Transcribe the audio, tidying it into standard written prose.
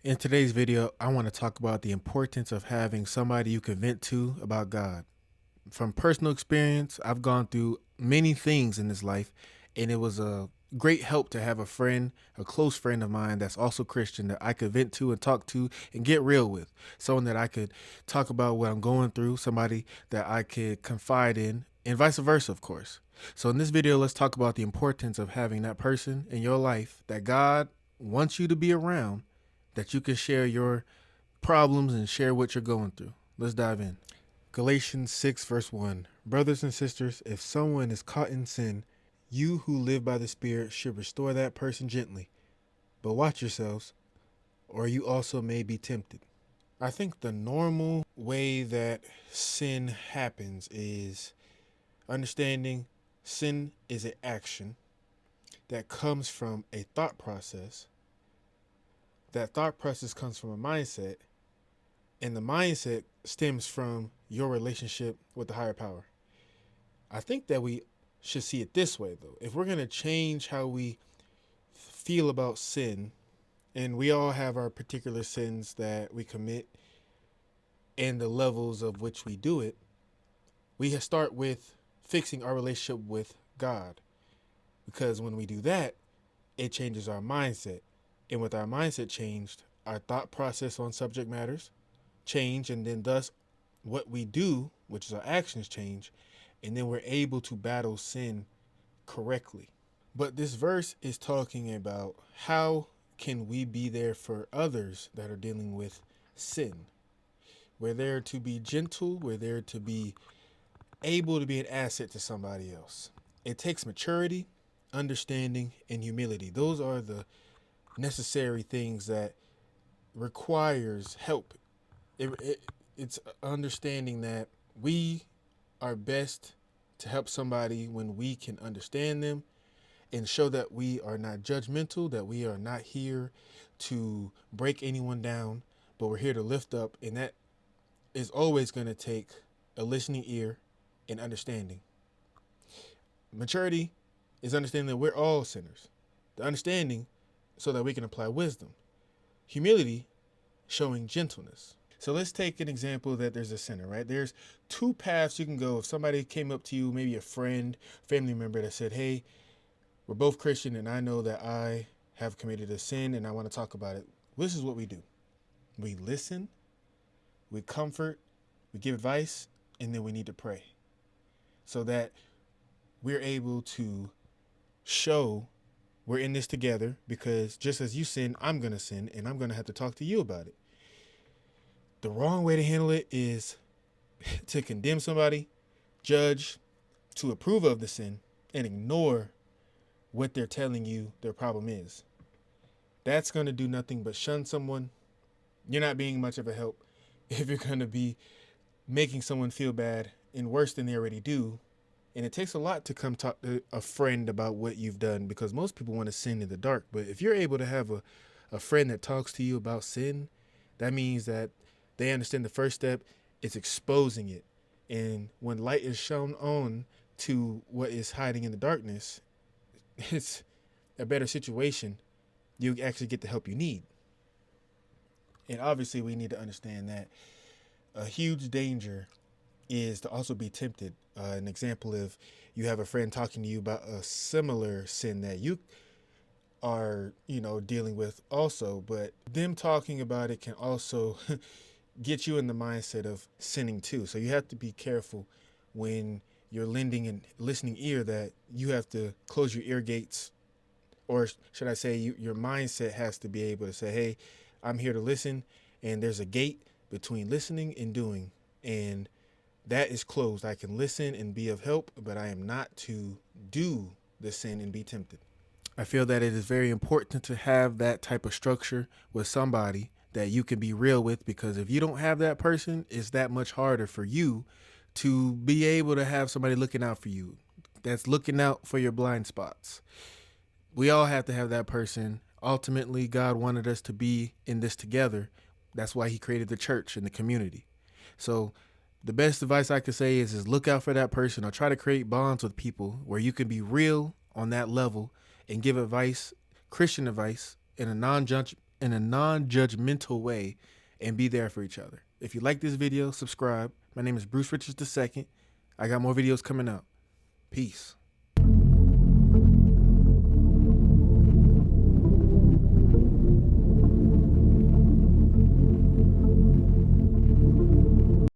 In today's video, I want to talk about the importance of having somebody you can vent to about God. From personal experience, I've gone through many things in this life, and it was a great help to have a friend, a close friend of mine that's also Christian that I could vent to and talk to and get real with. Someone that I could talk about what I'm going through, somebody that I could confide in, and vice versa, of course. So, in this video, let's talk about the importance of having that person in your life that God wants you to be around, that you can share your problems and share what you're going through. Let's dive in. Galatians 6, verse 1. Brothers and sisters, if someone is caught in sin, you who live by the Spirit should restore that person gently. But watch yourselves, or you also may be tempted. I think the normal way that sin happens is understanding sin is an action that comes from a thought process. That thought process comes from a mindset, and the mindset stems from your relationship with the higher power. I think that we should see it this way, though. If we're going to change how we feel about sin, and we all have our particular sins that we commit and the levels of which we do it, we start with fixing our relationship with God. Because when we do that, it changes our mindset. And with our mindset changed, our thought process on subject matters change, and then thus what we do, which is our actions, change, and then we're able to battle sin correctly. But this verse is talking about how can we be there for others that are dealing with sin. We're there to be gentle, we're there to be able to be an asset to somebody else. It takes maturity, understanding, and humility. Those are the necessary things that requires help. It's understanding that we are best to help somebody when we can understand them and show that we are not judgmental, that we are not here to break anyone down, but we're here to lift up. And that is always going to take a listening ear and understanding. Maturity is understanding that we're all sinners. The understanding so that we can apply wisdom. Humility, showing gentleness. So let's take an example that there's a sinner, right? There's two paths you can go. If somebody came up to you, maybe a friend, family member that said, hey, we're both Christian and I know that I have committed a sin and I want to talk about it. This is what we do. We listen, we comfort, we give advice, and then we need to pray so that we're able to show we're in this together, because just as you sin, I'm going to sin and I'm going to have to talk to you about it. The wrong way to handle it is to condemn somebody, judge, to approve of the sin, and ignore what they're telling you their problem is. That's going to do nothing but shun someone. You're not being much of a help if you're going to be making someone feel bad and worse than they already do. And it takes a lot to come talk to a friend about what you've done, because most people want to sin in the dark. But if you're able to have a friend that talks to you about sin, that means that they understand the first step is exposing it. And when light is shown on to what is hiding in the darkness, it's a better situation. You actually get the help you need. And obviously, we need to understand that a huge danger is to also be tempted. An example, if you have a friend talking to you about a similar sin that you are, dealing with also, but them talking about it can also get you in the mindset of sinning too. So you have to be careful when you're lending and listening ear, that you have to close your ear gates, or should I say your mindset has to be able to say, hey, I'm here to listen, and there's a gate between listening and doing, and that is closed. I can listen and be of help, but I am not to do the sin and be tempted. I feel that it is very important to have that type of structure with somebody that you can be real with, because if you don't have that person, it's that much harder for you to be able to have somebody looking out for you, that's looking out for your blind spots. We all have to have that person. Ultimately, God wanted us to be in this together. That's why he created the church and the community. So the best advice I could say is look out for that person, or try to create bonds with people where you can be real on that level and give advice, Christian advice, in a in a non-judgmental way and be there for each other. If you like this video, subscribe. My name is Bruce Richards II. I got more videos coming out. Peace.